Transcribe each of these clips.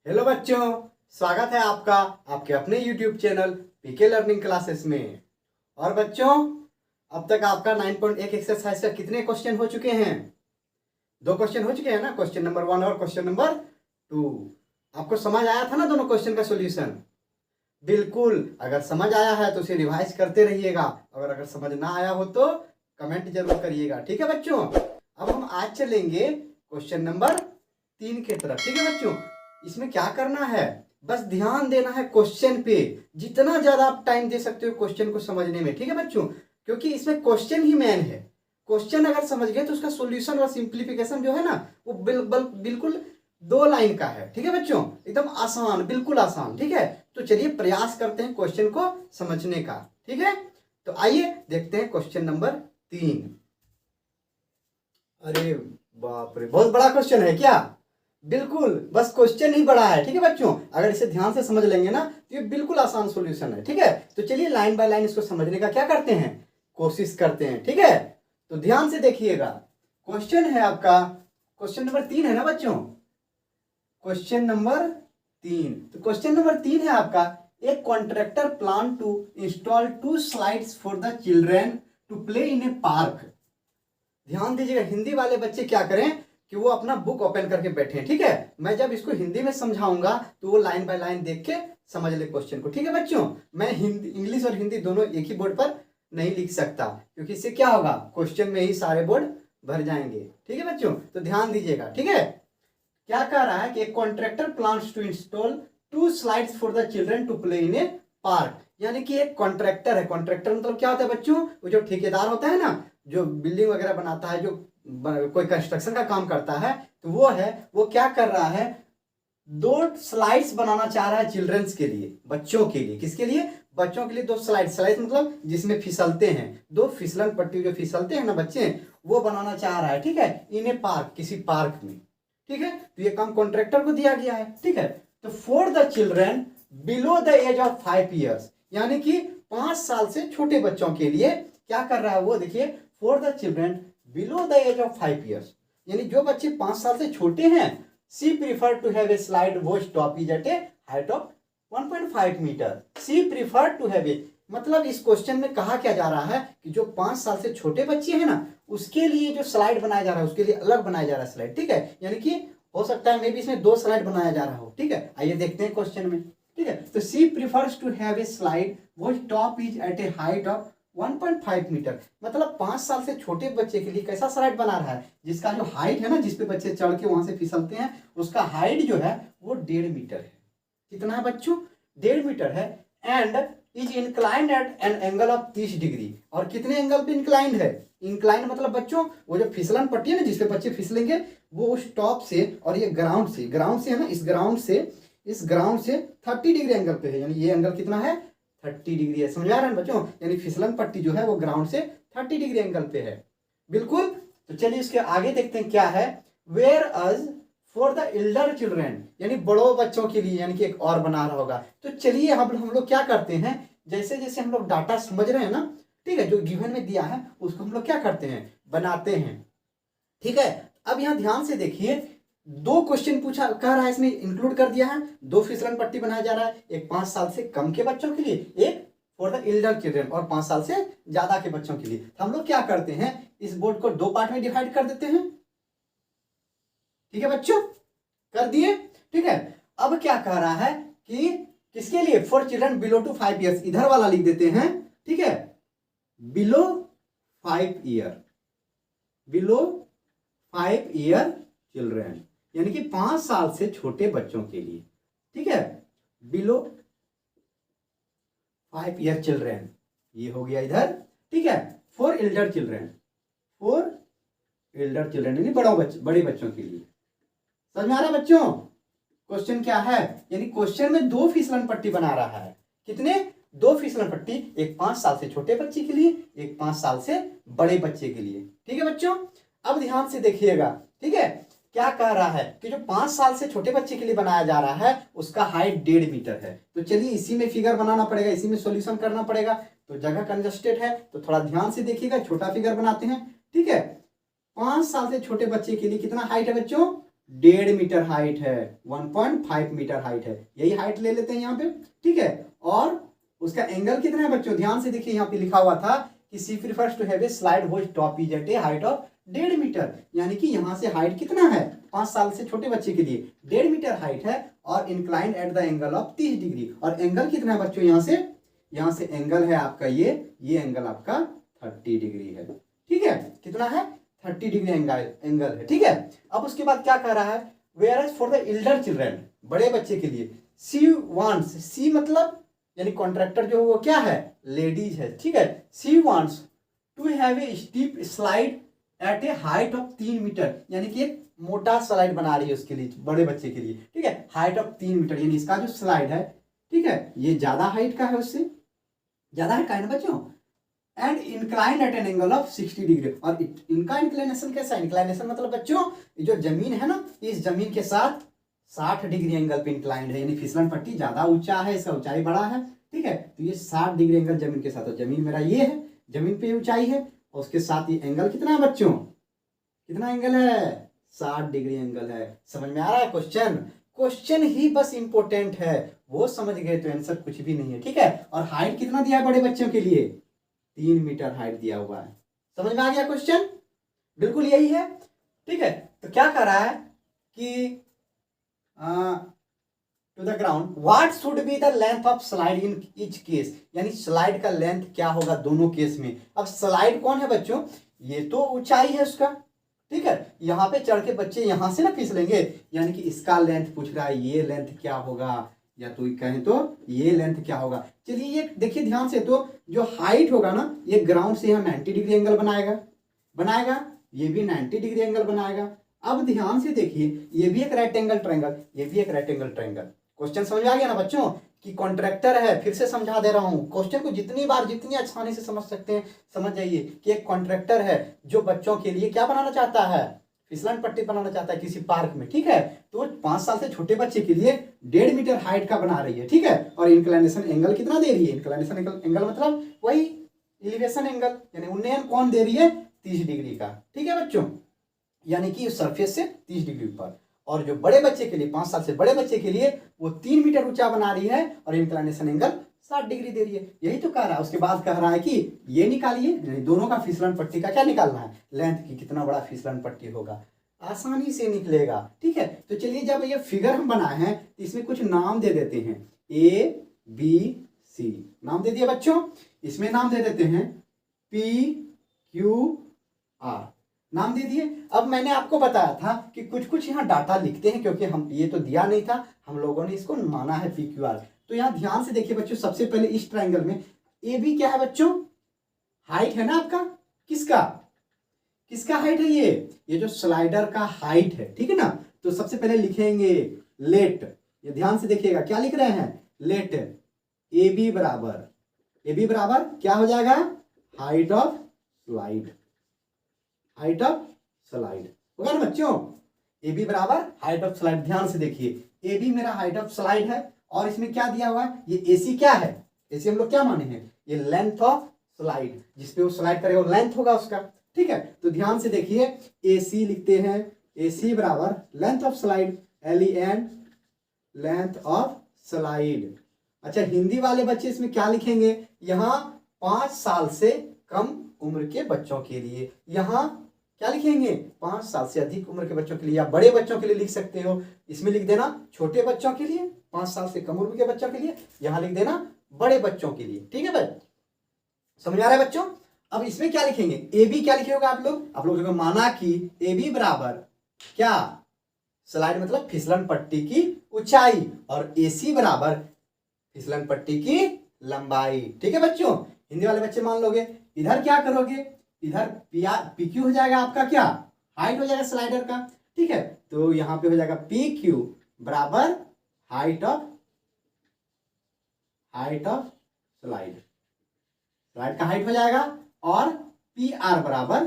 Hello बच्चों, स्वागत है आपका आपके अपने YouTube channel PK learning classes में। और बच्चों, अब तक आपका 9.1 एक्सरसाइज का कितने क्वेश्चन हो चुके हैं? 2 क्वेश्चन हो चुके हैं ना, क्वेश्चन नंबर 1 और क्वेश्चन नंबर 2। आपको समझ आया था ना दोनों क्वेश्चन का सॉल्यूशन? बिल्कुल, अगर समझ आया है तो उसे रिवाइज करते रहिएगा, और अगर समझ ना आया हो तो कमेंट जरूर करिएगा। ठीक है बच्चों, अब हम आज चलेंगे क्वेश्चन नंबर 3 की तरफ। ठीक है बच्चों, इसमें क्या करना है, बस ध्यान देना है क्वेश्चन पे। जितना ज्यादा आप टाइम दे सकते हो क्वेश्चन को समझने में, ठीक है बच्चों, क्योंकि इसमें क्वेश्चन ही मेन है। क्वेश्चन अगर समझ गए तो उसका सॉल्यूशन और सिंप्लीफिकेशन जो है ना, वो बिल्कुल 2 लाइन का है। ठीक है बच्चों, एकदम आसान, बिल्कुल आसान। ठीक है, तो चलिए प्रयास करते हैं क्वेश्चन को समझने का। ठीक है, तो आइए देखते हैं क्वेश्चन नंबर 3। अरे बाप रे, बहुत बड़ा क्वेश्चन है क्या? बिल्कुल, बस क्वेश्चन ही बड़ा है। ठीक है बच्चों, अगर इसे ध्यान से समझ लेंगे ना तो ये बिल्कुल आसान सॉल्यूशन है। ठीक है, तो चलिए लाइन बाय लाइन इसको समझने का क्या करते हैं, कोशिश करते हैं। ठीक है, तो ध्यान से देखिएगा। क्वेश्चन है आपका क्वेश्चन नंबर 3 है ना बच्चों? क्वेश्चन नंबर 3, तो क्वेश्चन नंबर 3 है आपका, एक contractor plan to install 2 slides for the children to play in a park. ध्यान दीजिएगा, हिंदी वाले बच्चे क्या करें कि वो अपना बुक ओपन करके बैठे। ठीक है, मैं जब इसको हिंदी में समझाऊंगा तो वो लाइन बाय लाइन देख के समझ ले क्वेश्चन को। ठीक है बच्चों, मैं हिंदी, इंग्लिश और हिंदी दोनों एक ही बोर्ड पर नहीं लिख सकता, क्योंकि इससे क्या होगा, क्वेश्चन में ही सारे बोर्ड भर जाएंगे। ठीक है बच्चों, तो ध्यान दीजिएगा। ठीक है, क्या कह रहा है कि एक contractor plans to install 2 slides for the children to play in a park. यानी कि एक कॉन्ट्रैक्टर है। कॉन्ट्रैक्टर मतलब क्या होता है बच्चों? वो जो ठेकेदार होता है ना, जो बिल्डिंग वगैरह बनाता है, जो कोई कंस्ट्रक्शन का काम करता है, तो वो है, वो क्या कर रहा है, 2 स्लाइड्स बनाना चाह रहा है चिल्ड्रंस के लिए, बच्चों के लिए। किसके लिए? बच्चों के लिए 2 स्लाइड्स मतलब जिसमें फिसलते हैं, 2 फिसलन पट्टी जो फिसलते हैं ना बच्चे, वो बनाना चाह रहा है। ठीक है, इन ए पार्क, किसी पार्क में। ठीक है, तो ये काम कॉन्ट्रैक्टर को दिया गया है। ठीक है, तो for the children below the age of 5 years, यानी कि 5 साल से छोटे बच्चों के लिए क्या कर रहा है वो, देखिए, for the children below the age of 5 years, यानी जो बच्चे 5 साल से छोटे हैं, she prefer to have a slide watch top is at a height of 1.5 metre. She prefer to have a, मतलब इस क्वेश्चन में कहा क्या जा रहा है कि जो 5 साल से छोटे बच्चे हैं ना, उसके लिए जो स्लाइड बनाया जा रहा है, उसके लिए अलग बनाया जा रहा है स्लाइड। ठीक है, यानी कि हो सकता है मे बी इसमें 2 स्लाइड बनाया जा रहा हो। ठीक है, आइए देखते हैं क्वेश्चन में। ठीक है, तो C prefers to have a slide which top is at a height of 1.5 metre, मतलब 5 साल से छोटे बच्चे के लिए कैसा स्लाइड बना रहा है, जिसका जो हाइट है ना, जिसपे बच्चे चढ़ के वहां से फिसलते हैं, उसका हाइट जो है वो 1.5 मीटर है। कितना है बच्चों? 1.5 मीटर है। And is inclined at an angle of 30 degree, और कितने एंगल पे इंक्लाइंड है? इंक्लाइंड मतलब बच्चों वो जो फिसलन पट्टी है ना, जिसपे बच्चे फिसलेंगे, वो उस टॉप से, और ये ग्राउंड से है ना, इस ग्राउंड से 30 डिग्री एंगल पे है। यानी ये एंगल कितना है? 30 डिग्री है। समझ आ रहा है बच्चों? यानी फिसलन पट्टी जो है वो ग्राउंड से 30 डिग्री एंगल पे है। बिल्कुल, तो चलिए इसके आगे देखते हैं क्या है। Whereas for the elder children, यानी बड़ों बच्चों के लिए, यानी कि एक और बना रहा होगा। तो चलिए हम लोग क्या करते हैं, जैसे जैसे हम लोग डाटा समझ रहे हैं ना, ठीक है, जो गिवन में दिया है उसको हम लोग क्या करते हैं, बनाते हैं। ठीक है, अब यहां ध्यान से देखिए, 2 क्वेश्चन पूछा, कह रहा है इसमें इंक्लूड कर दिया है, 2 फिसलन पट्टी बनाया जा रहा है, एक 5 साल से कम के बच्चों के लिए, एक फॉर द एल्डर चिल्ड्रन, और 5 साल से ज्यादा के बच्चों के लिए। तो हम लोग क्या करते हैं, इस बोर्ड को 2 पार्ट में डिवाइड कर देते हैं। ठीक है बच्चों, कर दिए। ठीक है, अब क्या कह रहा है कि किसके लिए, for children below two 5 years, इधर वाला लिख देते हैं। ठीक है, below 5 year, below 5 year children, यानी कि 5 साल से छोटे बच्चों के लिए। ठीक है, बिलो 5 ईयर चिल्ड्रन, ये हो गया इधर। ठीक है, for Elder children, for Elder children यानी बड़े बच्चों के लिए। समझ में आ रहा है बच्चों? क्वेश्चन क्या है, यानी क्वेश्चन में 2 फिसलन पट्टी बना रहा है। कितने? 2 फिसलन पट्टी, एक 5 साल से छोटे बच्चे के लिए, एक 5 साल से बड़े बच्चे के लिए। ठीक है बच्चों, अब ध्यान से देखिएगा। ठीक है, क्या कह रहा है कि जो 5 साल से छोटे बच्चे के लिए बनाया जा रहा है, उसका हाइट 1.5 मीटर है। तो चलिए इसी में फिगर बनाना पड़ेगा, इसी में सॉल्यूशन करना पड़ेगा। तो जगह कंजस्टेड है, तो थोड़ा ध्यान से देखिएगा, छोटा फिगर बनाते हैं। ठीक है, 5 साल से छोटे बच्चे के लिए कितना हाइट है बच्चों? 1.5 मीटर हाइट है, 1.5 मीटर हाइट है, यही हाइट ले लेते हैं यहाँ पे, ठीक है। और उसका एंगल कितना है बच्चों, ध्यान से देखिए यहाँ पे लिखा हुआ था कि C prefers to have a slide which top is at a height of 1.5 metre, यानी कि यहाँ से हाइट कितना है 5 साल से छोटे बच्चे के लिए 1.5 मीटर हाइट है और inclined at the angle of 30 degree. और एंगल कितना है बच्चों, यहाँ से एंगल है आपका ये एंगल आपका 30 डिग्री है, ठीक है। कितना है 30 डिग्री एंगल है, ठीक है। अब उसके बाद क्या कह रहा है, whereas for the elder children, बड़े बच्चे के लिए सी वांट्स, सी मतलब यानी कॉन्ट्रैक्टर जो वो क्या है लेडीज है, ठीक है। She wants to have a steep slide at a height of 3 metre, यानी कि एक मोटा स्लाइड बना रही है उसके लिए, बड़े बच्चे के लिए, ठीक है। हाइट ऑफ 3 मीटर, यानी इसका जो स्लाइड है, ठीक है, ये ज्यादा हाइट का है, उससे ज्यादा हाइट का है ना बच्चों, and incline at an angle of 60 degree. और इनका इंक्लाइनेशन कैसा है, इंक्लाइनेशन मतलब बच्चों ये जो जमीन है ना, इस जमीन के साथ 60 डिग्री एंगल पे इंक्लाइंड है, यानी फिसलन पट्टी ज्यादा ऊंचा है, इसका ऊंचाई बड़ा है, ठीक है। तो ये 60 डिग्री एंगल जमीन के साथ, और जमीन मेरा ये है, जमीन पे ऊंचाई है, और उसके साथ ये एंगल कितना है बच्चों, कितना एंगल है 60 डिग्री एंगल है। समझ में आ रहा है क्वेश्चन ही बस इंपॉर्टेंट है, वो समझ गए तो आंसर कुछ भी नहीं है, ठीक है। और हाइट कितना दिया है बड़े बच्चों के लिए, 3 मीटर हाइट दिया हुआ है। समझ में आ गया क्वेश्चन, बिल्कुल यही है, ठीक है। तो क्या कर रहा है कि to the ground what should be the length of slide in each case, यानी स्लाइड का लेंथ क्या होगा दोनों केस में। अब स्लाइड कौन है बच्चों, ये तो ऊंचाई है उसका, ठीक है। यहाँ पे चढ़ के बच्चे यहाँ से ना फिसलेंगे, यानी कि इसका लेंथ पूछ रहा है, ये लेंथ क्या होगा, या तो कहें तो ये लेंथ क्या होगा। चलिए ये देखिए ध्यान से, तो जो हाइट होगा ना, ये ग्राउंड से यहाँ 90 डिग्री एंगल बनाएगा, ये भी 90 डिग्री एंगल बनाएगा। अब ध्यान से देखिए, ये भी एक राइट एंगल ट्रायंगल, ये भी एक राइट एंगल ट्रायंगल। क्वेश्चन समझ आ गया ना बच्चों कि कॉन्ट्रैक्टर है, फिर से समझा दे रहा हूं, क्वेश्चन को जितनी बार जितनी आसानी से समझ सकते हैं समझ जाइए कि एक कॉन्ट्रैक्टर है जो बच्चों के लिए क्या बनाना चाहता है, फिसलन पट्टी बनाना चाहता है किसी पार्क में, ठीक है। तो 5 साल से छोटे बच्चे के लिए 1.5 मीटर हाइट का बना रही है, ठीक है। और इंक्लाइनेशन एंगल कितना दे रही है, इंक्लाइनेशन एंगल मतलब वही एलिवेशन एंगल, यानी उन्नयन कौन दे रही है 30 डिग्री का, ठीक है बच्चों, यानी कि सरफेस से 30 डिग्री ऊपर। और जो बड़े बच्चे के लिए 5 साल से बड़े बच्चे के लिए वो 3 मीटर ऊंचा बना रही है और इंक्लाइनेशन एंगल 60 डिग्री दे रही है, यही तो कह रहा है। उसके बाद कह रहा है कि ये निकालिए, दोनों का फिसलन पट्टी का क्या निकालना है, लेंथ की, कितना बड़ा फिसलन पट्टी होगा, आसानी से निकलेगा, ठीक है। तो चलिए जब ये फिगर हम बनाए हैं तो इसमें कुछ नाम दे देते हैं, ABC नाम दे दिया बच्चों, इसमें नाम दे देते हैं PQR नाम दे दिए। अब मैंने आपको बताया था कि कुछ कुछ यहाँ डाटा लिखते हैं, क्योंकि हम ये तो दिया नहीं था, हम लोगों ने इसको माना है PQR। तो यहाँ ध्यान से देखिए बच्चों, सबसे पहले इस ट्रायंगल में AB क्या है बच्चों, हाइट है ना आपका, किसका हाइट है, ये जो स्लाइडर का हाइट है, ठीक है ना। तो सबसे पहले लिखेंगे लेट, ये ध्यान से देखिएगा क्या लिख रहे हैं, लेट AB बराबर क्या हो जाएगा, हाइट ऑफ स्लाइड होगा ना बच्चों, AB बराबर हाइट ऑफ स्लाइड। ध्यान से देखिए, AB मेरा हाइट ऑफ स्लाइड है, और इसमें क्या दिया हुआ है, ये AC क्या है, AC हम लोग क्या माने हैं, ये लेंथ ऑफ स्लाइड, जिसपे वो स्लाइड करेगा वो लेंथ होगा उसका, ठीक है। तो ध्यान से देखिए, AC लिखते हैं, AC बराबर length of slide, LEN length of slide. अच्छा हिंदी वाले बच्चे इसमें क्या लिखेंगे, यहाँ 5 साल से कम उम्र के बच्चों के लिए, यहाँ क्या लिखेंगे 5 साल से अधिक उम्र के बच्चों के लिए, या बड़े बच्चों के लिए लिख सकते हो, इसमें लिख देना छोटे बच्चों के लिए, 5 साल से कम उम्र के बच्चों के लिए, यहाँ लिख देना बड़े बच्चों के लिए, ठीक है भाई, समझ आ रहा है बच्चों। अब इसमें क्या लिखेंगे, AB क्या लिखे होगा आप लोग माना कि AB बराबर क्या, स्लाइड मतलब फिसलन पट्टी की ऊंचाई, और AC बराबर फिसलन पट्टी की लंबाई, ठीक है बच्चों। हिंदी वाले बच्चे मान लोगे, इधर क्या करोगे, इधर PQ हो जाएगा आपका क्या, हाइट हो जाएगा स्लाइडर का, ठीक है। तो यहाँ पे हो जाएगा PQ बराबर हाइट ऑफ स्लाइड का हाइट हो जाएगा, और PR बराबर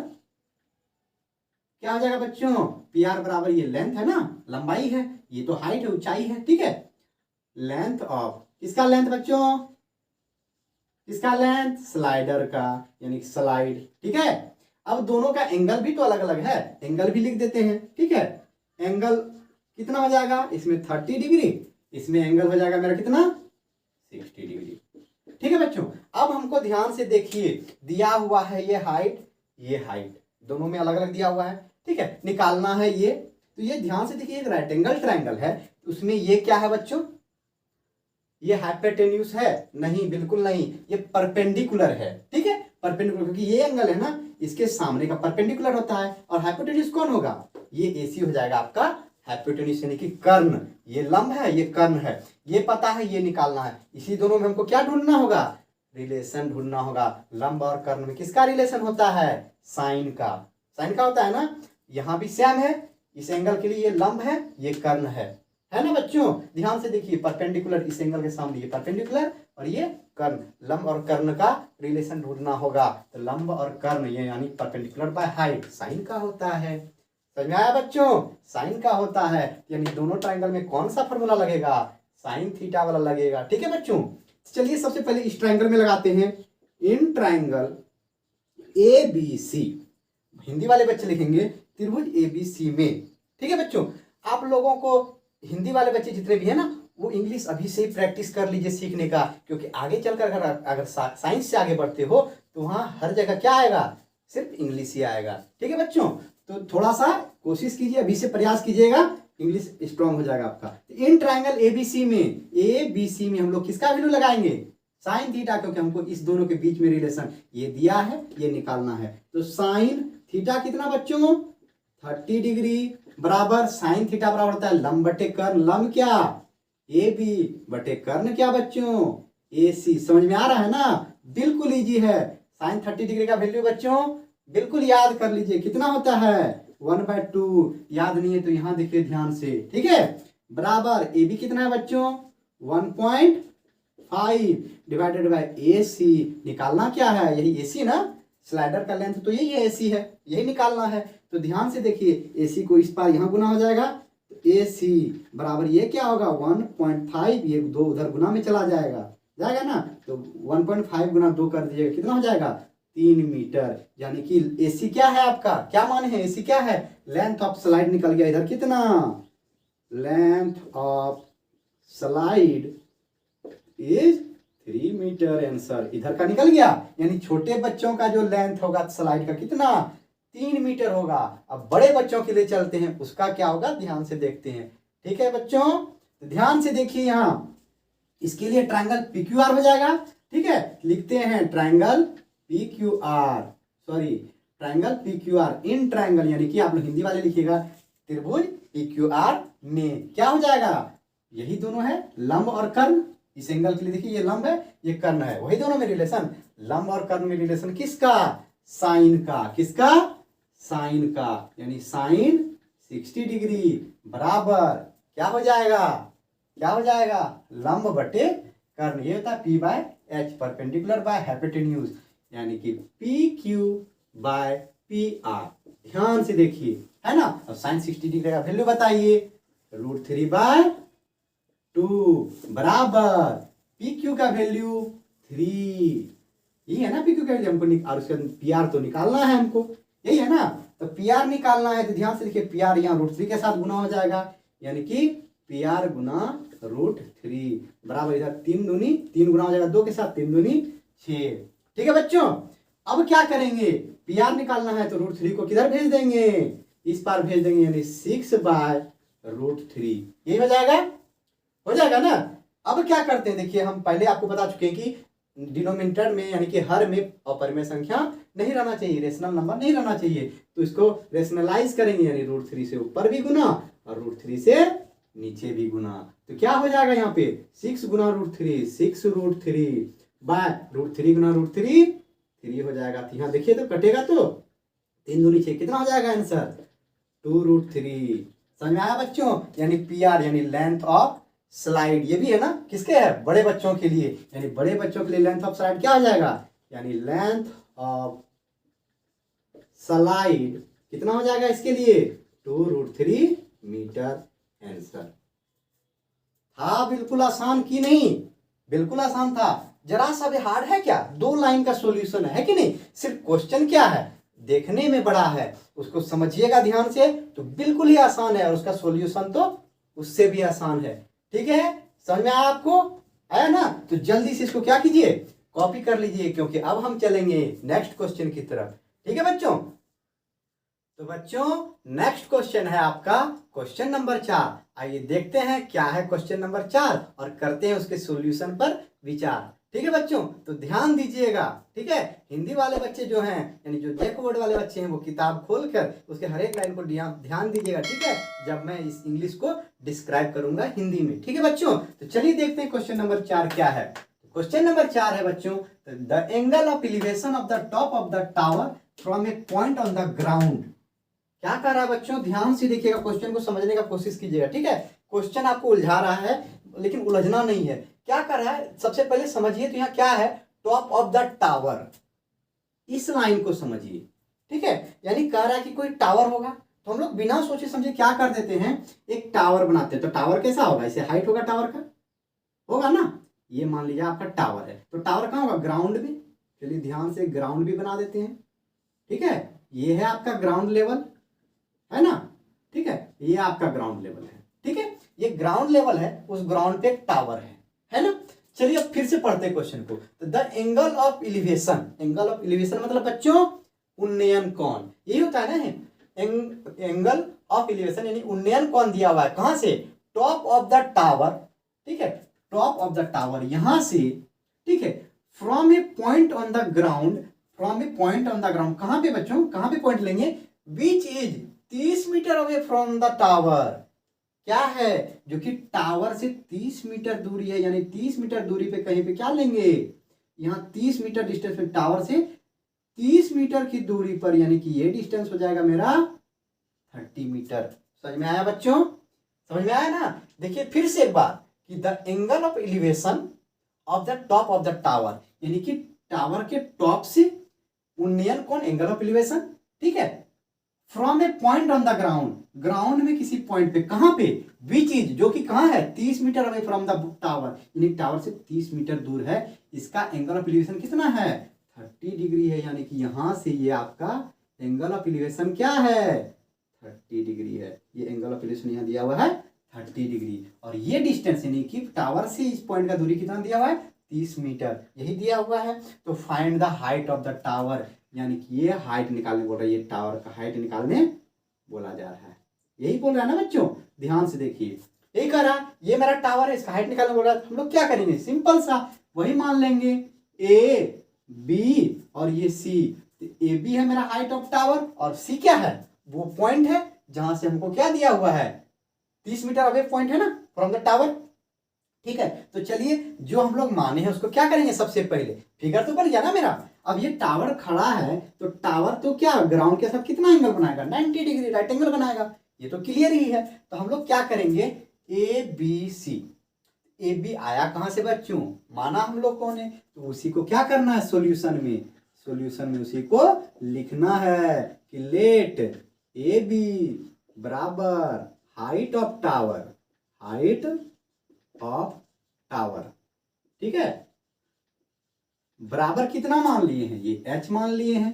क्या हो जाएगा बच्चों, PR बराबर ये लेंथ है ना, लंबाई है, ये तो हाइट है, ऊंचाई है, ठीक है। लेंथ ऑफ किसका लेंथ बच्चों, किसका लेंथ, स्लाइडर का, यानी स्लाइड, ठीक है। अब दोनों का एंगल भी तो अलग अलग है, एंगल भी लिख देते हैं, ठीक है। एंगल कितना हो जाएगा, इसमें 30 डिग्री, इसमें एंगल हो जाएगा मेरा कितना 60 डिग्री। ठीक है बच्चों, अब हमको ध्यान से देखिए, दिया हुआ है ये हाइट दोनों में अलग अलग दिया हुआ है। ठीक है, निकालना है ये, तो ये ध्यान से देखिए, एक राइट एंगल ट्रायंगल है, उसमें ये क्या है बच्चों, ये हाइपोटेन्यूज है, नहीं बिल्कुल नहीं, ये परपेंडिकुलर है। ठीक है, परपेंडिकुलर, क्योंकि ये एंगल है ना इसके सामने का परपेंडिकुलर होता है, और हाइपोटेन्यूज कौन होगा, ये एसी हो जाएगा आपका हाइपोटेन्यूज, यानी कि कर्ण, ये लंब है ये कर्ण है, ये पता है ये निकालना है। इसी दोनों में हमको क्या ढूंढना होगा, रिलेशन ढूंढना होगा। लंब और कर्ण में किसका रिलेशन होता है, साइन का, साइन का होता है ना। यहाँ भी सेम है, इस एंगल के लिए ये लंब है ये कर्ण है ना बच्चों। ध्यान से देखिए, परपेंडिकुलर इस एंगल के सामने ये परपेंडिकुलर और ये कर्ण, लंब और कर्ण का रिलेशन ढूंढना होगा। तो लंब और कर्ण ये यानी परपेंडिकुलर बाय हाइट साइन का होता है। समझ में आया बच्चों, साइन का होता है, यानी दोनों ट्रायंगल में कौन सा फॉर्मूला लगेगा, साइन थीटा वाला लगेगा। ठीक है बच्चों, चलिए सबसे पहले इस ट्रायंगल में लगाते हैं, in triangle A B C, Hindi वाले बच्चे लिखेंगे त्रिभुज ए बी सी में। ठीक है बच्चों, आप लोगों को हिंदी वाले बच्चे जितने भी है ना, वो इंग्लिश अभी से ही प्रैक्टिस कर लीजिए सीखने का, क्योंकि आगे चलकर अगर साइंस से आगे बढ़ते हो तो वहाँ हर जगह क्या आएगा, सिर्फ इंग्लिश ही आएगा। ठीक है बच्चों, तो थोड़ा सा कोशिश कीजिए, अभी से प्रयास कीजिएगा, इंग्लिश स्ट्रांग हो जाएगा आपका। इन ट्रायंगल एबीसी में हम लोग किसका वैल्यू लगाएंगे, साइन थीटा, क्योंकि हमको इस दोनों के बीच में रिलेशन ये दिया है, ये निकालना है। तो साइन थीटा कितना बच्चों 30 डिग्री बराबर साइन थीटा बराबर होता है लंब बटे कर्ण, लंब क्या ए बी बटे कर्ण क्या बच्चों ए सी। समझ में आ रहा है ना, बिल्कुल इजी है। साइन 30 डिग्री का वैल्यू बच्चों बिल्कुल याद कर लीजिए, कितना होता है 1/2। याद नहीं है तो यहां देखिए ध्यान से, ठीक है, बराबर ए बी कितना है बच्चों 1.5 डिवाइडेड बाय ए सी। निकालना क्या है, यही ए सी ना, स्लाइडर का लेंथ तो यही है, ए सी है, यही निकालना है। तो ध्यान से देखिए, ए सी को इस पार यहाँ गुना हो जाएगा, तो ए सी बराबर ये क्या होगा 1.5, ये 2 उधर गुना में चला जाएगा ना, तो 1.5 गुना 2 कर दीजिएगा, कितना हो जाएगा 3 मीटर। यानी कि एसी क्या है आपका, क्या मान है, एसी क्या है, लेंथ ऑफ स्लाइड निकल गया इधर, कितना length of slide is 3 metre, answer इधर का निकल गया। यानी छोटे बच्चों का जो लेंथ होगा स्लाइड का कितना 3 मीटर होगा। अब बड़े बच्चों के लिए चलते हैं, उसका क्या होगा ध्यान से देखते हैं। ठीक है बच्चों, तो ध्यान से देखिए, यहाँ इसके लिए ट्रायंगल पीक्यूआर हो जाएगा। ठीक है, लिखते हैं triangle PQR, sorry triangle PQR in triangle, यानी कि आप लोग हिंदी वाले लिखिएगा त्रिभुज पीक्यूआर में क्या हो जाएगा, यही दोनों है लंब और कर्ण। इस एंगल के लिए देखिए, ये लंब है ये कर्ण है, वही दोनों में रिलेशन, लंब और कर्ण में रिलेशन किसका, साइन का, किसका साइन का, यानी साइन 60 डिग्री बराबर क्या हो जाएगा, क्या हो जाएगा लंब बटे कर्ण, ये होता है P by H, perpendicular by hypotenuse, यानी कि PQ बाय PR। ध्यान से देखिए, है ना। अब साइन 60 डिग्री का वैल्यू बताइए, √3/2 बराबर PQ का वैल्यू 3, यही है ना PQ का वैल्यू हमको, और उसका PR तो निकालना है हमको, यही है ना। तो PR निकालना है, तो ध्यान से देखिए, PR यहाँ √3 के साथ गुना हो जाएगा, यानी कि PR गुना √3 बराबर इधर 3 दूनी 3 गुना हो जाएगा 2 के साथ, 3 दूनी 6। ठीक है बच्चों, अब क्या करेंगे, PR निकालना है तो √3 को किधर भेज देंगे, इस पार भेज देंगे, यानी 6/√3, यही हो जाएगा ना। अब क्या करते हैं, देखिए हम पहले आपको बता चुके हैं कि डिनोमिनेटर में यानी कि हर में अपरिमेय संख्या नहीं रहना चाहिए, रेशनल नंबर नहीं रहना चाहिए, तो इसको रेशनलाइज करेंगे, यानी √3 से ऊपर भी गुना और √3 से नीचे भी गुना। तो क्या हो जाएगा यहाँ पे 6 गुना √3, 6√3 बाय √3 गुना √3 3 हो जाएगा। तो यहाँ देखिए तो कटेगा, तो 3 दूनी 6, कितना हो जाएगा आंसर 2√3। समझ में आया बच्चों, यानी PR यानी लेंथ ऑफ स्लाइड, ये भी है ना किसके है, बड़े बच्चों के लिए, यानी बड़े बच्चों के लिए लेंथ ऑफ स्लाइड क्या हो जाएगा, यानी लेंथ ऑफ स्लाइड कितना हो जाएगा इसके लिए 2√3 मीटर, आंसर। था बिल्कुल आसान की नहीं, बिल्कुल आसान था, जरा सा भी हार्ड है क्या, 2 लाइन का सॉल्यूशन है कि नहीं, सिर्फ क्वेश्चन क्या है देखने में बड़ा है, उसको समझिएगा ध्यान से तो बिल्कुल ही आसान है, और उसका सॉल्यूशन तो उससे भी आसान है। ठीक है, समझ में आया आपको? आया ना? तो जल्दी से इसको क्या कीजिए, कॉपी कर लीजिए, क्योंकि अब हम चलेंगे नेक्स्ट क्वेश्चन की तरफ। ठीक है बच्चों? तो बच्चों नेक्स्ट क्वेश्चन है आपका क्वेश्चन नंबर 4। आइए देखते हैं क्या है क्वेश्चन नंबर 4 और करते हैं उसके सॉल्यूशन पर विचार। ठीक है बच्चों, तो ध्यान दीजिएगा। ठीक है, हिंदी वाले बच्चे जो हैं, यानी जो जैक बोर्ड वाले बच्चे हैं, वो किताब खोलकर उसके हर एक लाइन को ध्यान दीजिएगा। ठीक है, जब मैं इस इंग्लिश को डिस्क्राइब करूंगा हिंदी में। ठीक है बच्चों, तो चलिए देखते हैं क्वेश्चन नंबर 4 क्या है। क्वेश्चन नंबर 4 है बच्चों, the angle of elevation of the top of the tower from a point on the ground. क्या कर रहा है बच्चों, ध्यान से देखिएगा, क्वेश्चन को समझने का कोशिश कीजिएगा। ठीक है, क्वेश्चन आपको उलझा रहा है लेकिन उलझना नहीं है। क्या कर रहा है, सबसे पहले समझिए तो यहाँ क्या है, टॉप ऑफ द टावर, इस लाइन को समझिए। ठीक है, यानी कह रहा है कि कोई टावर होगा, तो हम लोग बिना सोचे समझे क्या कर देते हैं, एक टावर बनाते हैं। तो टावर कैसा होगा, इसे हाइट होगा टावर का, होगा ना। ये मान लीजिए आपका टावर है, तो टावर कहाँ होगा, ग्राउंड में। चलिए ध्यान से ग्राउंड भी बना देते हैं। ठीक है, ये है आपका ग्राउंड लेवल, है ना। ठीक है, ये आपका ग्राउंड लेवल है। ठीक है, ये ग्राउंड लेवल है, उस ग्राउंड पे एक टावर है ना। चलिए अब फिर से पढ़ते हैं क्वेश्चन को। तो the angle of elevation, angle of elevation मतलब बच्चों उन्नयन कोण, यही होता है ना। एंगल ऑफ एलिवेशन यानी उन्नयन कोण दिया हुआ है, कहां से, टॉप ऑफ द टावर। ठीक है, टॉप ऑफ द टावर यहां से। ठीक है, from a point on the ground, from a point on the ground, कहां पे बच्चों, कहां पे पॉइंट लेंगे, which is 30 metre away from the tower. क्या है, जो कि टावर से 30 मीटर दूरी है, यानी 30 मीटर दूरी पे कहीं पे क्या लेंगे, यहां 30 मीटर डिस्टेंस पे, टावर से 30 मीटर की दूरी पर, यानी कि ये डिस्टेंस हो जाएगा मेरा 30 मीटर। समझ में आया बच्चों, समझ में आया ना। देखिए फिर से एक बार कि the angle of elevation of the top of the tower, यानी कि टावर के टॉप से उन्नयन कोण, एंगल ऑफ एलिवेशन। ठीक है, from a point on the ground, ground में किसी पॉइंट पे, कहां पे, विच इज, जो कि कहां है, 30 metre away from the tower, यानी टावर से 30 मीटर दूर है। इसका एंगल ऑफ एलिवेशन कितना है, 30 डिग्री है। यानी कि यहां से ये आपका एंगल ऑफ एलिवेशन क्या है, 30 डिग्री है। ये एंगल ऑफ एलिवेशन यहां दिया हुआ है 30 डिग्री, और ये डिस्टेंस यानी कि टावर से इस पॉइंट का दूरी कितना दिया हुआ है, 30 मीटर, यही दिया हुआ है। तो find the height of the tower, यानी कि ये हाइट निकालने बोल रहा है, ये टावर का हाइट निकालने बोला जा रहा है, यही बोल रहा है ना बच्चों। ध्यान से देखिए, यही कह रहा है, ये मेरा टावर है, इसका हाइट निकालने बोल रहा है। हम लोग क्या करेंगे, सिंपल सा वही मान लेंगे, ए बी और ये सी। ए बी है मेरा हाइट ऑफ टावर, और सी क्या है, वो पॉइंट है जहां से हमको क्या दिया हुआ है, 30 मीटर अवे पॉइंट है ना फ्रॉम द टावर। ठीक है, तो चलिए जो हम लोग माने हैं उसको क्या करेंगे, सबसे पहले फिगर तो बन गया ना मेरा। अब ये टावर खड़ा है, तो टावर तो क्या ग्राउंड के साथ कितना एंगल बनाएगा, 90 डिग्री राइट एंगल बनाएगा, ये तो क्लियर ही है। तो हम लोग क्या करेंगे, ए बी सी। ए बी आया कहां से बच्चों, माना हम लोग कौन है, तो उसी को क्या करना है, सॉल्यूशन में, सॉल्यूशन में उसी को लिखना है कि लेट ए बी बराबर height of tower, height of tower. ठीक है, बराबर कितना मान लिए हैं, ये h मान लिए हैं।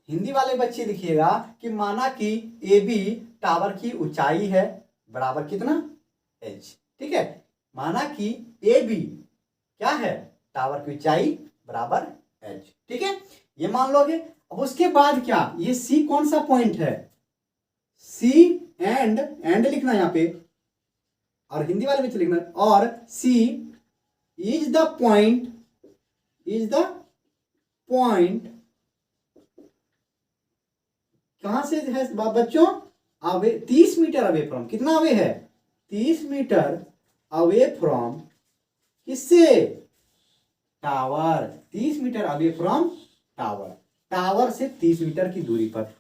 हिंदी वाले बच्चे लिखिएगा कि माना कि ए बी टावर की ऊंचाई है, बराबर कितना, h। ठीक है, माना कि ए बी क्या है, टावर की ऊंचाई बराबर h। ठीक है, ये मान लोगे। अब उसके बाद क्या, ये सी कौन सा पॉइंट है, सी एंड लिखना यहां पे, और हिंदी वाले में लिखना, और C is the point, is the point कहां से है बच्चों, अवे 30 मीटर अवे फ्रॉम, कितना अवे है, 30 मीटर अवे फ्रॉम, किससे, tower, 30 metre away from tower, tower से 30 मीटर की दूरी पर।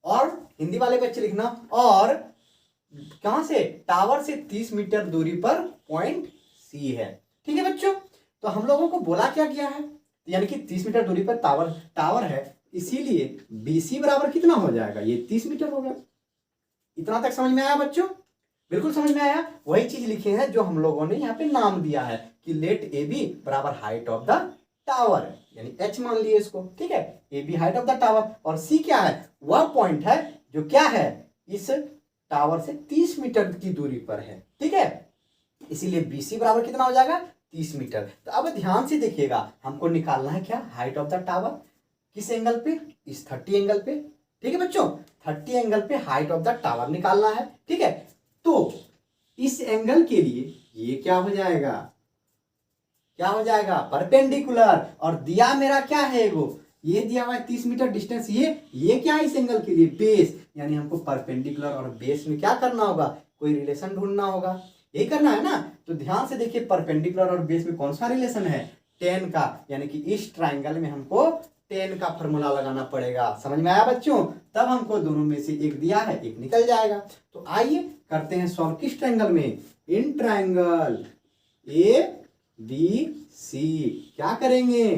और हिंदी वाले बच्चे लिखना, और कहां से, टावर से 30 मीटर दूरी पर पॉइंट सी है। ठीक है बच्चों, तो हम लोगों को बोला क्या गया है, यानी कि 30 मीटर दूरी पर टावर है, इसीलिए BC बराबर कितना हो जाएगा, ये 30 मीटर होगा। इतना तक समझ में आया बच्चों, बिल्कुल समझ में आया। वही चीज लिखे हैं जो हम लोगों ने यहाँ पे नाम दिया है कि लेट ए बी बराबर हाइट ऑफ द टावर, यानी h मान लिए इसको। ठीक है, A B height of the tower, और सी क्या है, वह पॉइंट है जो क्या है, इस टावर से 30 मीटर की दूरी पर है, ठीक है। इसीलिए BC बराबर कितना हो जाएगा, 30 मीटर। तो अब ध्यान से देखिएगा, हमको निकालना है क्या, हाइट ऑफ द टावर। किस एंगल पे, इस 30 एंगल पे, ठीक है बच्चों। 30 एंगल पे हाइट ऑफ द टावर निकालना है, ठीक है। तो इस एंगल के लिए ये क्या हो जाएगा, क्या हो जाएगा, परपेंडिकुलर। और दिया मेरा क्या है, वो ये दिया हुआ है 30 मीटर डिस्टेंस। ये क्या है इस एंगल के लिए, बेस। यानी हमको परपेंडिकुलर और बेस में क्या करना होगा, कोई रिलेशन ढूंढना होगा, यही करना है ना। तो ध्यान से देखिए, परपेंडिकुलर और बेस में कौन सा रिलेशन है, टेन का। यानी कि इस ट्राइंगल में हमको टेन का फॉर्मूला लगाना पड़ेगा। समझ में आया बच्चों, तब हमको दोनों में से एक दिया है, एक निकल जाएगा। तो आइए करते हैं सॉल्व। किस ट्राइंगल में, इन ट्राइंगल ABC। क्या करेंगे,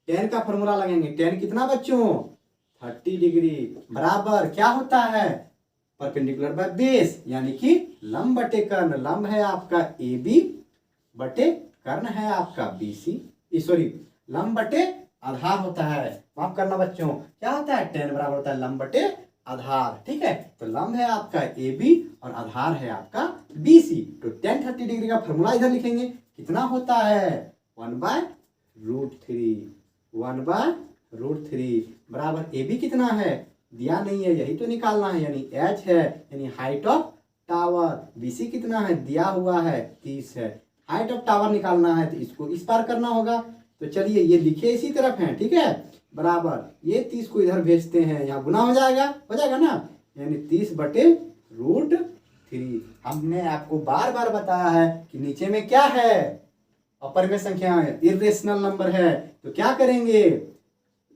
टेन का फॉर्मूला लगेंगे। टेन कितना बच्चों, 30 डिग्री बराबर क्या होता है, परपेंडिकुलर बाय बेस, यानी कि लंब बटे कर्ण। लंब है आपका AB बटे कर्ण है आपका BC, सॉरी लंब बटे आधार होता है, माफ करना बच्चों, क्या होता है, टेन बराबर होता है लंब बटे आधार, ठीक है। तो लंब है आपका AB और आधार है आपका BC। तो tan 30 डिग्री का फॉर्मूला इधर लिखेंगे, कितना होता है, 1/√3। 1/√3 बराबर AB कितना है, दिया नहीं है, यही तो निकालना है, यानी H है, यानी हाइट ऑफ टावर। BC कितना है, दिया हुआ है 30 है। हाइट ऑफ टावर निकालना है तो इसको इस पार करना होगा। तो चलिए ये लिखे इसी तरफ है, ठीक है, बराबर ये 30 को इधर भेजते हैं, यहाँ गुना हो जाएगा ना, यानी 30/√3। हमने आपको बार बार बताया है कि नीचे में क्या है, अपर में संख्या है, इरेशनल नंबर है, तो क्या करेंगे,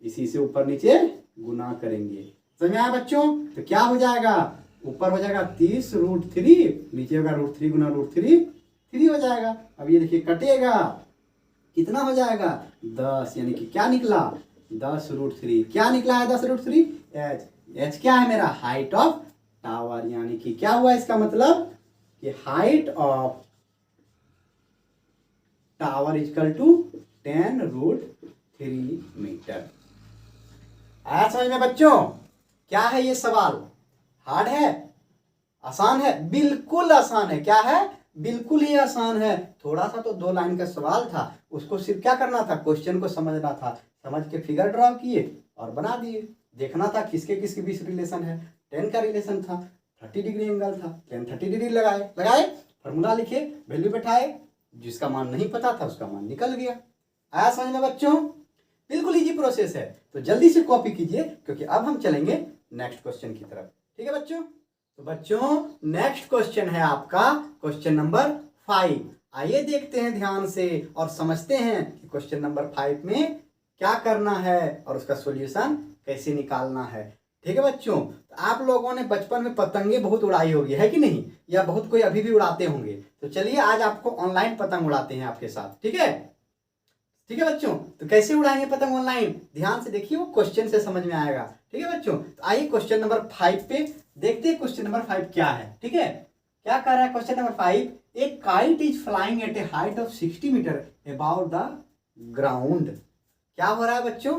इसी से ऊपर नीचे गुना करेंगे। समझ में आया बच्चों, तो क्या हो जाएगा, ऊपर हो जाएगा 30√3, नीचे होगा √3 गुना √3, 3 हो जाएगा। अब ये देखिए कटेगा, कितना हो जाएगा, 10, यानी कि क्या निकला, 10√3। क्या निकला है 10√3, H क्या है मेरा, हाइट ऑफ टावर। यानी कि क्या हुआ, इसका मतलब कि height of tower equal to 10√3 metre. आया समझ में बच्चों, क्या है ये सवाल, हार्ड है, आसान है, बिल्कुल आसान है। क्या है, बिल्कुल ही आसान है। थोड़ा सा तो 2 लाइन का सवाल था, उसको सिर्फ क्या करना था, क्वेश्चन को समझना था, समझ के फिगर ड्रॉ किए और बना दिए। देखना था किसके किसके बीच रिलेशन है, 10 का रिलेशन था, 30 डिग्री एंगल था, 10 30 डिग्री लगाए, फॉर्मूला लिखे, वैल्यू बैठाए, जिसका मान नहीं पता था उसका मान निकल गया। आया समझ में बच्चों, बिल्कुल इजी प्रोसेस है। तो जल्दी से कॉपी कीजिए, क्योंकि अब हम चलेंगे नेक्स्ट क्वेश्चन की तरफ, ठीक है बच्चों। तो बच्चों नेक्स्ट क्वेश्चन है आपका क्वेश्चन नंबर 5। आइए देखते हैं ध्यान से और समझते हैं कि क्वेश्चन नंबर 5 में क्या करना है और उसका सॉल्यूशन कैसे निकालना है, ठीक है बच्चों। तो आप लोगों ने बचपन में पतंगे बहुत उड़ाई होगी, है कि नहीं, या बहुत कोई अभी भी उड़ाते होंगे। तो चलिए आज आपको ऑनलाइन पतंग उड़ाते हैं आपके साथ, ठीक है, ठीक है बच्चों। तो कैसे उड़ाएंगे पतंग ऑनलाइन, ध्यान से देखिए, वो क्वेश्चन से समझ में आएगा, ठीक है बच्चों। तो आइए क्वेश्चन नंबर 5 पे देखते हैं क्वेश्चन नंबर 5 क्या है, ठीक है। क्या कर रहा है question number 5, a kite is flying at a height of 60 metre about the ground. क्या हो रहा है बच्चों,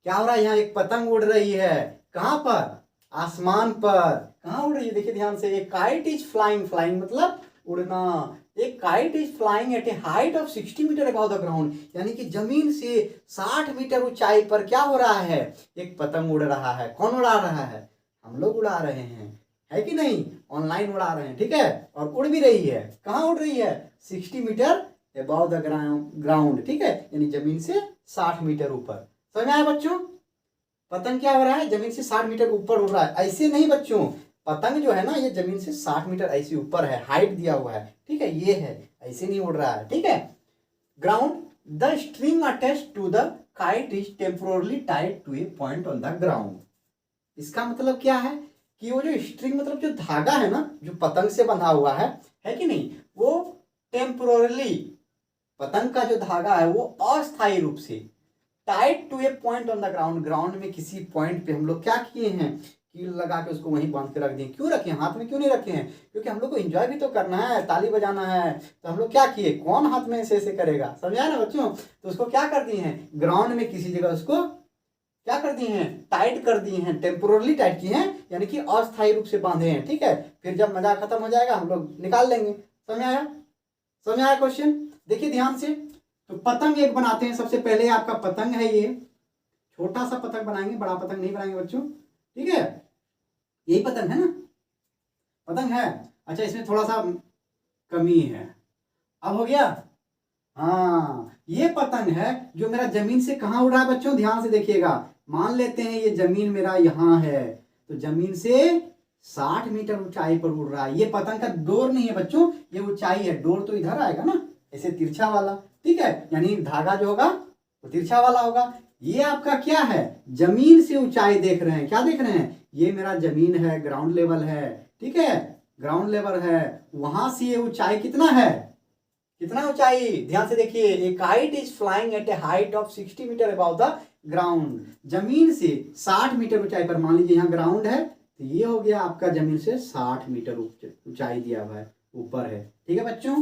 क्या हो रहा है, यहाँ एक पतंग उड़ रही है, कहां पर, आसमान पर। कहां उड़ रही है, देखिए ध्यान से, a kite is flying, flying मतलब उड़ना, एक kite is flying at a height of 60 metre above the ground, यानी कि जमीन से 60 मीटर ऊंचाई पर क्या हो रहा है, एक पतंग उड़ रहा है। कौन उड़ा रहा है, हम लोग उड़ा रहे हैं, है कि नहीं, ऑनलाइन उड़ा रहे हैं, ठीक है, और उड़ भी रही है। कहाँ उड़ रही है, 60 मीटर अबव द ग्राउंड, ठीक है, यानी जमीन से 60 मीटर ऊपर। समझ में आया बच्चों, पतंग क्या हो रहा है, जमीन से 60 मीटर ऊपर उड़ रहा है। ऐसे नहीं बच्चों, पतंग जो है ना, ये जमीन से 60 मीटर ऐसे ऊपर है, हाइट दिया हुआ है, ठीक है, ये है, ऐसे नहीं उड़ रहा है, ठीक है। Ground, the string attached to the kite is temporarily tied to a point on the ground. इसका मतलब क्या है कि वो जो स्ट्रिंग मतलब जो धागा है ना, जो पतंग से बंधा हुआ है कि नहीं, वो टेम्पोरली, पतंग का जो धागा है वो अस्थायी रूप से tied to a point on the ground, ground में किसी पॉइंट पे हम लोग क्या किए हैं, कील लगा के उसको वहीं बांध के रख दिए। क्यों रखे हैं, हाथ में क्यों नहीं रखे हैं, क्योंकि हम लोग को एंजॉय भी तो करना है, ताली बजाना है। तो हम लोग क्या किए, कौन हाथ में ऐसे ऐसे करेगा, समझा ना बच्चों। तो उसको क्या कर दिए हैं, ग्राउंड में किसी जगह उसको क्या कर दिए हैं, टाइट कर दिए हैं, टेम्पोरली टाइट किए हैं, यानी कि अस्थायी रूप से बांधे हैं। ठीक है, फिर जब मजाक खत्म हो जाएगा हम लोग निकाल लेंगे। समझ आया, समझ आया क्वेश्चन? देखिए ध्यान से, तो पतंग एक बनाते हैं। सबसे पहले आपका पतंग है, ये छोटा सा पतंग बनाएंगे, बड़ा पतंग नहीं बनाएंगे बच्चों। ठीक है, यही पतंग है ना, पतंग है। अच्छा, इसमें थोड़ा सा कमी है, अब हो गया। हाँ, ये पतंग है जो मेरा जमीन से कहाँ उड़ रहा है बच्चों, ध्यान से देखिएगा। मान लेते हैं ये जमीन मेरा यहाँ है, तो जमीन से 60 मीटर ऊंचाई पर उड़ रहा है। ये पतंग का डोर नहीं है बच्चों, ये ऊंचाई है। डोर तो इधर आएगा ना, ऐसे तिरछा वाला। ठीक है, यानी धागा जो होगा वो तिरछा वाला होगा। ये आपका क्या है, जमीन से ऊंचाई देख रहे हैं। क्या देख रहे हैं, ये मेरा जमीन है, ग्राउंड लेवल है। ठीक है, ग्राउंड लेवल है, वहां से ये ऊंचाई कितना है, कितना ऊंचाई, ध्यान से देखिए। A kite is flying at a height of 60 metre about the ground. जमीन से 60 मीटर ऊंचाई पर, मान लीजिए यहाँ ग्राउंड है, तो ये हो गया आपका जमीन से 60 मीटर ऊंचाई दिया हुआ है, ऊपर है। ठीक है बच्चों,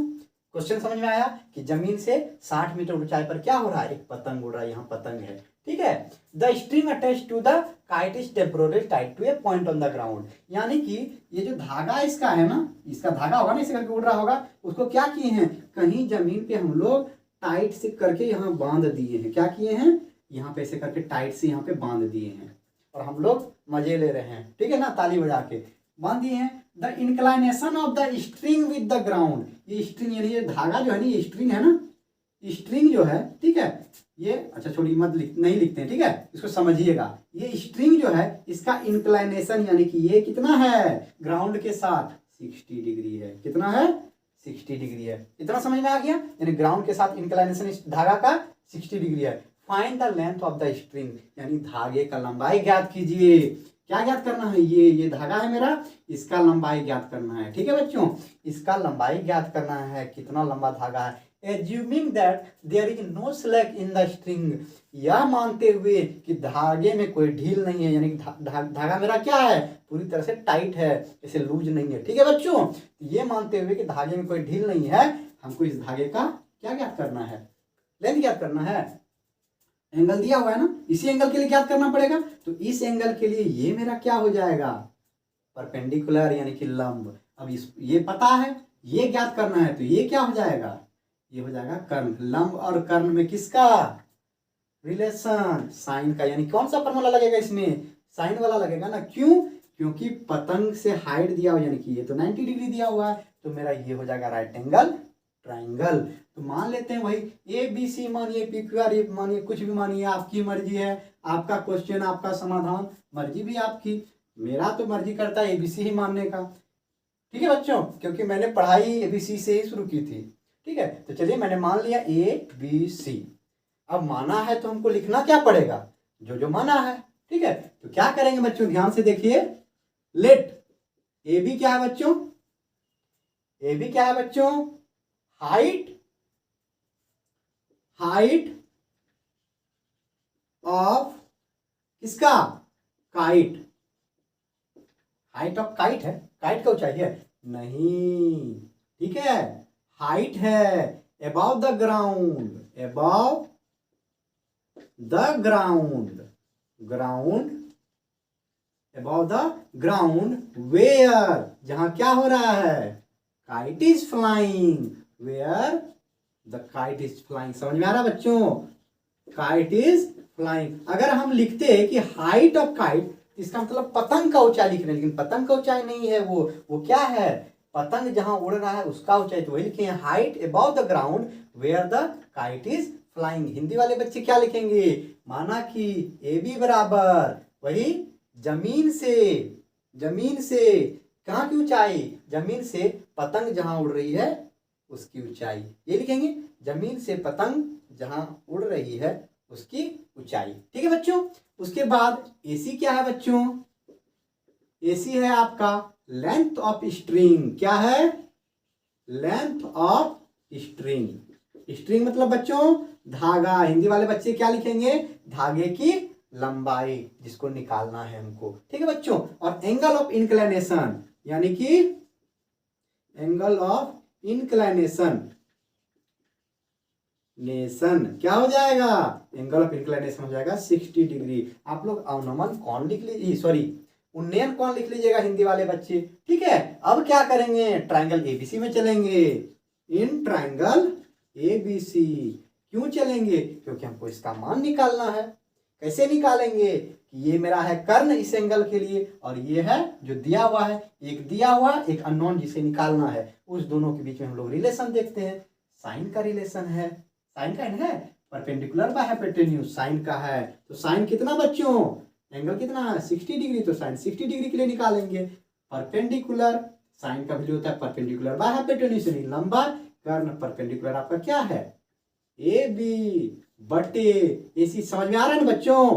क्वेश्चन समझ में आया कि जमीन से 60 मीटर ऊंचाई पर क्या हो रहा है, एक पतंग उड़ रहा है, यहाँ पतंग है। ठीक है, the string attach to the kite is temporarily tied to a point on the ground. यानी कि ये जो धागा इसका है ना, इसका धागा होगा ना, इसे करके उड़ रहा होगा, उसको क्या किए हैं, कहीं जमीन पे हम लोग टाइट से करके यहाँ बांध दिए हैं। क्या किए हैं, यहाँ पे ऐसे करके टाइट से यहाँ पे बांध दिए हैं, और हम लोग मजे ले रहे हैं। ठीक है ना, ताली बजा के बांध दिए हैं। The inclination of the string with the ground, ये स्ट्रिंग यानी ये धागा जो है ना, ये स्ट्रिंग है ना, स्ट्रिंग जो है, ठीक है, ये अच्छा छोड़ी मत नहीं लिखते हैं। ठीक है, इसको समझिएगा। ये स्ट्रिंग जो है, इसका इंक्लाइनेशन यानी कि ये कितना है, ग्राउंड के साथ 60 डिग्री है। कितना है, 60 डिग्री है। इतना समझ में आ गया, यानी ग्राउंड के साथ इंक्लाइनेशन इस धागा का 60 डिग्री है। Find the length of the string, यानी धागे का लंबाई ज्ञात कीजिए। क्या ज्ञात करना है, ये धागा है मेरा, इसका लंबाई ज्ञात करना है। ठीक है बच्चों, इसका लंबाई ज्ञात करना है, कितना लंबा धागा है। Assuming that there is no slack in the string, यह मानते हुए कि धागे में कोई ढील नहीं है, यानी धागा मेरा क्या है, पूरी तरह से टाइट है, इसे लूज नहीं है। ठीक है बच्चों, ये मानते हुए कि धागे में कोई ढील नहीं है, हमको इस धागे का क्या ज्ञात करना है, लेंथ ज्ञात करना है। एंगल दिया हुआ है ना, इसी एंगल के लिए ज्ञात करना पड़ेगा। तो इस एंगल के लिए ये मेरा क्या हो जाएगा, परपेंडिकुलर यानी कि लंब। अब इस ये पता है, ये ज्ञात करना है, तो ये क्या हो जाएगा, ये हो जाएगा कर्ण। लंब और कर्ण में किसका रिलेशन, साइन का। यानी कौन सा फॉर्मूला लगेगा इसमें, साइन वाला लगेगा ना। क्यों, क्योंकि पतंग से हाइट दिया हुआ, यानी कि ये तो 90 डिग्री दिया हुआ है, तो मेरा ये हो जाएगा राइट एंगल ट्राइंगल। तो मान लेते हैं वही ए बी सी मानिए, पी क्यू आर मानिए, कुछ भी मानिए, आपकी मर्जी है। आपका क्वेश्चन, आपका समाधान, मर्जी भी आपकी। मेरा तो मर्जी करता है एबीसी ही मानने का। ठीक है बच्चों, क्योंकि मैंने पढ़ाई एबीसी से ही शुरू की थी। ठीक है, तो चलिए मैंने मान लिया ए बी सी। अब माना है तो हमको लिखना क्या पड़ेगा, जो जो माना है। ठीक है, तो क्या करेंगे बच्चों, ध्यान से देखिए। लेट ए बी क्या है बच्चों, ए बी क्या है बच्चों, हाइट ऑफ किसका, काइट। हाइट ऑफ काइट है, काइट का ऊंचाई है नहीं। ठीक है, हाइट है above the ground, above the ground, ground above the ground, where जहां क्या हो रहा है, kite is flying, where the kite is flying. समझ में आ रहा बच्चों, काइट इज फ्लाइंग। अगर हम लिखते हैं कि हाइट ऑफ काइट, इसका मतलब पतंग का ऊंचाई लिख रहे हैं, लेकिन पतंग का ऊंचाई नहीं है, वो क्या है, पतंग जहां उड़ रहा है उसका ऊंचाई। तो वही लिखे हैं height above the ground where the kite is flying. Hindi वाले बच्चे क्या लिखेंगे, माना कि ए बी बराबर वही जमीन से कहाँ की ऊंचाई, जमीन से पतंग जहां उड़ रही है उसकी ऊंचाई, ये लिखेंगे। जमीन से पतंग जहां उड़ रही है उसकी ऊंचाई। ठीक है बच्चों, उसके बाद एसी क्या है बच्चों, एसी है आपका लेंथ ऑफ स्ट्रिंग। क्या है, लेंथ ऑफ स्ट्रिंग। स्ट्रिंग मतलब बच्चों धागा। हिंदी वाले बच्चे क्या लिखेंगे, धागे की लंबाई, जिसको निकालना है हमको। ठीक है बच्चों, और एंगल ऑफ इंक्लिनेशन, यानी कि एंगल ऑफ इंक्लिनेशन क्या हो जाएगा, एंगल ऑफ इंक्लिनेशन हो जाएगा 60 डिग्री। आप लोग अवनमन कौन लिख लीजिए, सॉरी उन्नयन कौन लिख लीजिएगा हिंदी वाले बच्चे। ठीक है, अब क्या करेंगे, ट्राइंगल एबीसी में चलेंगे। इन ट्राइंगल एबीसी क्यों चलेंगे, क्योंकि हमको इसका मान निकालना है। कैसे निकालेंगे कि ये मेरा है कर्ण इस एंगल के लिए, और ये है जो दिया हुआ है, एक दिया हुआ एक अननोन जिसे निकालना है, उस दोनों के बीच में हम लोग रिलेशन देखते हैं। साइन का रिलेशन है, साइन का है परपेंडिकुलर बाय हाइपोटेन्यूज, साइन का है। तो साइन कितना बच्चों, एंगल कितना है 60 डिग्री, तो साइन 60 डिग्री के लिए निकालेंगे। परपेंडिकुलर, साइन का वैल्यू होता है परपेंडिकुलर बाय हाइपोटेन्यूज, यानी लंबा कर्ण परपेंडिकुलर आपका क्या है ए बी बटे एसी। समझ में आ रहा है ना बच्चों,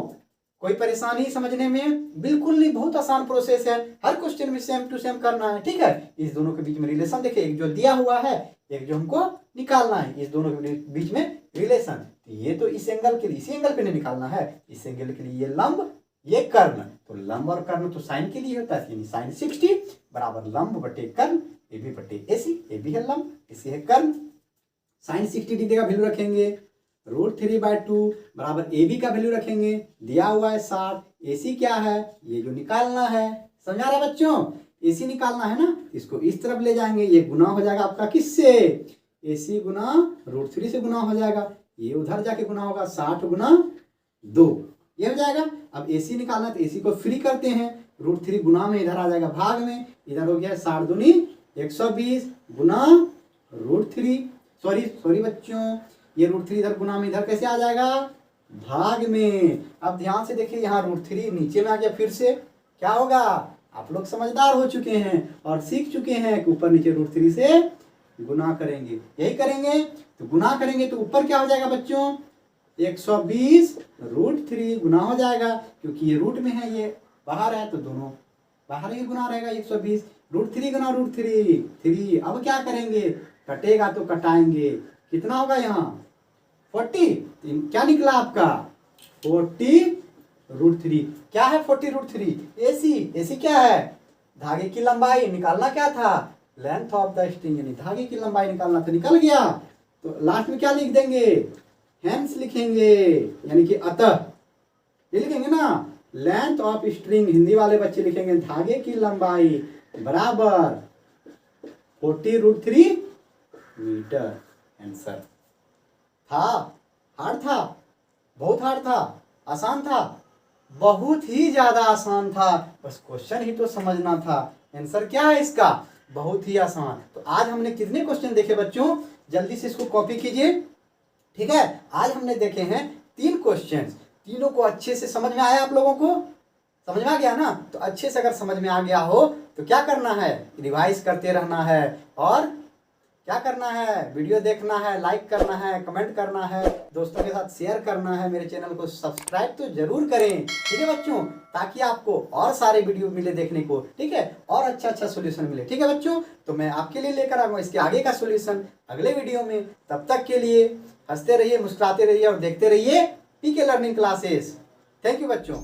कोई परेशानी समझने में, बिल्कुल नहीं, बहुत आसान प्रोसेस है। हर क्वेश्चन में सेम टू सेम करना है। ठीक है, इस दोनों के बीच में रिलेशन देखिए, एक जो दिया हुआ है, एक जो हमको निकालना है, इस दोनों के बीच में रिलेशन। ये तो इस एंगल के लिए, इसी एंगल पे नहीं निकालना है, इस एंगल के लिए ये लंब ये कर्ण, तो लंब और कर्ण तो साइन के लिए होता है, साइन 60 बराबर लंब बटे कर्ण ए बी बटे एसी। ए बी है लंब, एसी है कर्ण। साइन 60 डिग्री का वैल्यू रखेंगे, √3/2 बराबर ए बी का वैल्यू रखेंगे, दिया हुआ है 60, एसी क्या है ये जो निकालना है। समझ आ रहा है बच्चों, एसी निकालना है ना, इसको इस तरफ ले जाएंगे, ये गुना हो जाएगा आपका किससे, एसी गुना √3 से गुना हो जाएगा, ये उधर जाके गुना होगा 60 गुना 2, ये हो जाएगा। अब एसी निकालना है तो एसी को फ्री करते हैं, √3 गुना में इधर आ जाएगा भाग में, इधर हो गया 60 दूनी 120 गुना √3, सॉरी बच्चों, ये √3 इधर गुना में इधर कैसे आ जाएगा भाग में। अब ध्यान से देखिए, यहाँ √3 नीचे में आ गया, फिर से क्या होगा, आप लोग समझदार हो चुके हैं और सीख चुके हैं कि ऊपर नीचे √3 से गुना करेंगे, यही करेंगे। तो गुना करेंगे तो ऊपर क्या हो जाएगा बच्चों 120 √3 गुना हो जाएगा, क्योंकि ये रूट में है, ये बाहर है, तो दोनों बाहर ही गुना रहेगा 120 √3 गुना √3 3। अब क्या करेंगे, कटेगा तो कटाएंगे, कितना होगा यहाँ 40, क्या निकला आपका 40 √3। क्या है 40 √3, एसी। एसी क्या है, धागे की लंबाई निकालना क्या था, लेंथ ऑफ द स्ट्रिंग, यानी धागे की लंबाई निकालना, तो निकल गया। तो लास्ट में क्या लिख देंगे, हेंस लिखेंगे, यानी कि अतः, ये लिखेंगे ना, लेंथ ऑफ स्ट्रिंग, हिंदी वाले बच्चे लिखेंगे धागे की लंबाई बराबर 40 √3 मीटर। आंसर था, हार्ड था, बहुत हार्ड था, आसान था, बहुत ही ज्यादा आसान था, बस क्वेश्चन ही तो समझना था। आंसर क्या है इसका, बहुत ही आसान। तो आज हमने कितने क्वेश्चन देखे बच्चों, जल्दी से इसको कॉपी कीजिए। ठीक है, आज हमने देखे हैं 3 क्वेश्चन, तीनों को अच्छे से समझ में आया, आप लोगों को समझ में आ गया ना। तो अच्छे से अगर समझ में आ गया हो तो क्या करना है, रिवाइज करते रहना है, और क्या करना है, वीडियो देखना है, लाइक करना है, कमेंट करना है, दोस्तों के साथ शेयर करना है, मेरे चैनल को सब्सक्राइब तो जरूर करें। ठीक है बच्चों, ताकि आपको और सारे वीडियो मिले देखने को, ठीक है, और अच्छा सोल्यूशन मिले। ठीक है बच्चों, तो मैं आपके लिए लेकर आऊंगा इसके आगे का सोल्यूशन अगले वीडियो में। तब तक के लिए हंसते रहिए, मुस्कुराते रहिए और देखते रहिए पीके लर्निंग क्लासेस। थैंक यू बच्चों।